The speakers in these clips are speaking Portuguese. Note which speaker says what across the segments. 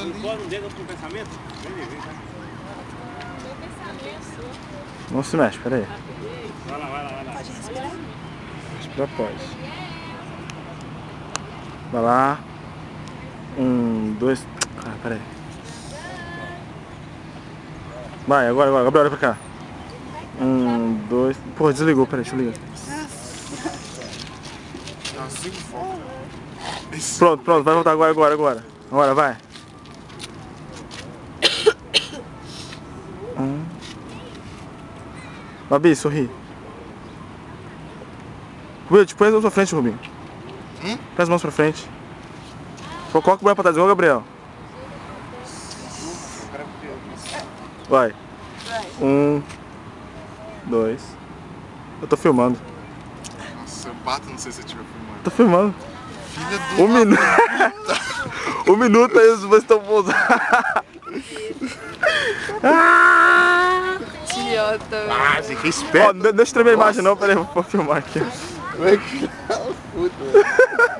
Speaker 1: ali.
Speaker 2: Não se mexe, peraí.
Speaker 1: Vai lá.
Speaker 3: Pode respirar?
Speaker 2: Respirar pode. Vai lá. 1, 2. Ah, peraí. Vai, agora, Gabriel, olha pra cá. 1, 2. Porra, desligou, peraí, deixa eu ligar. Pronto, vai voltar agora. Agora, vai. Babi, sorri. Rubinho, te põe as mãos pra frente, Rubinho. Põe as mãos pra frente. Coloca o braço pra trás, igual o Gabriel. Vai. 1, 2. Eu tô filmando.
Speaker 1: Nossa, eu bato, não sei se eu estiver filmando.
Speaker 2: Tô filmando.
Speaker 1: Filha do
Speaker 2: 1 minuto. 1 minuto aí os dois estão pousando.
Speaker 3: Idiota, velho.
Speaker 1: Ah, você que é esperto.
Speaker 2: Ó, deixa eu tremer a imagem não, peraí, vou filmar aqui.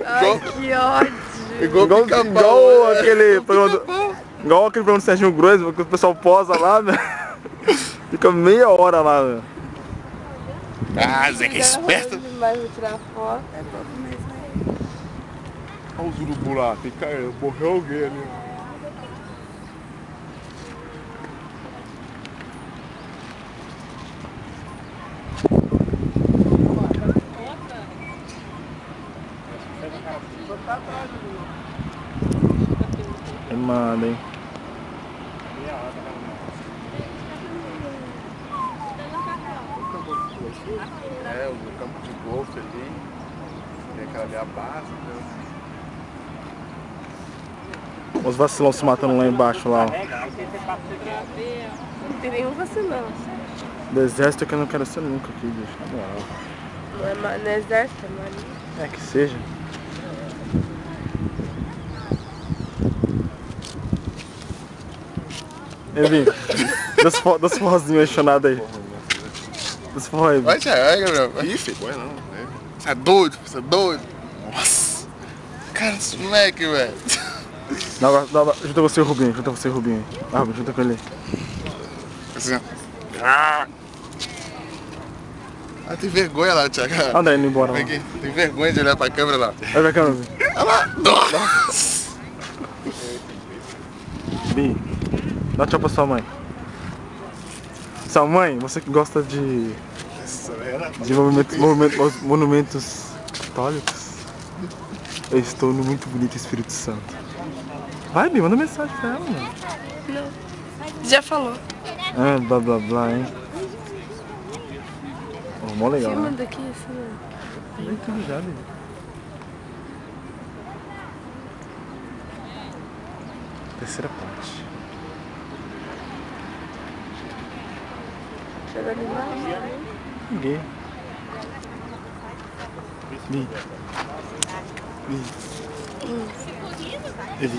Speaker 3: Ai, que ódio.
Speaker 2: Igual aquele programa do Serginho Grosso, que o pessoal posa lá, né? Fica meia hora lá, né?
Speaker 1: Ah, Zé que é esperto.
Speaker 3: Mas vou tirar foto, é pouco mesmo aí.
Speaker 1: Olha os urubu lá, tem que cair, morreu alguém ali.
Speaker 2: Manda, hein?
Speaker 1: É, o campo de golfe ali. Tem aquela ali a base, né?
Speaker 2: Os vacilão se matando lá embaixo, lá, ó.
Speaker 3: Não tem nenhum vacilão.
Speaker 2: Do exército que eu não quero ser nunca aqui, bicho.
Speaker 3: Não é exército, é marinha.
Speaker 2: É que seja. Evi, das forrozinhos enxonados aí. Dos forró aí.
Speaker 1: Vai, Gabriel. Ih, filho, vai não. Você é doido, Nossa. Cara, esse moleque, velho.
Speaker 2: Não, junta você e o Rubinho, Ah, Rubinho, junta com ele.
Speaker 1: Assim, ó. Ah, tem vergonha lá, Thiago.
Speaker 2: André, indo embora lá.
Speaker 1: Vem aqui. Tem vergonha de olhar pra câmera lá.
Speaker 2: Vai pra câmera, Rubinho.
Speaker 1: Olha lá. Nossa.
Speaker 2: Bi, dá tchau pra sua mãe. Sua mãe, você que gosta de monumentos católicos, eu estou no muito bonito Espírito Santo. Vai, Bi, manda mensagem pra ela, mano.
Speaker 3: Não. Já falou.
Speaker 2: Ah, blá blá blá, hein. Oh, mó legal,
Speaker 3: Filma
Speaker 2: né?
Speaker 3: daqui, assim, ó.
Speaker 2: Tem tudo já, Bi. Terceira parte.
Speaker 3: Chega ali lá.
Speaker 2: Ninguém. Bi. Bi. Ele.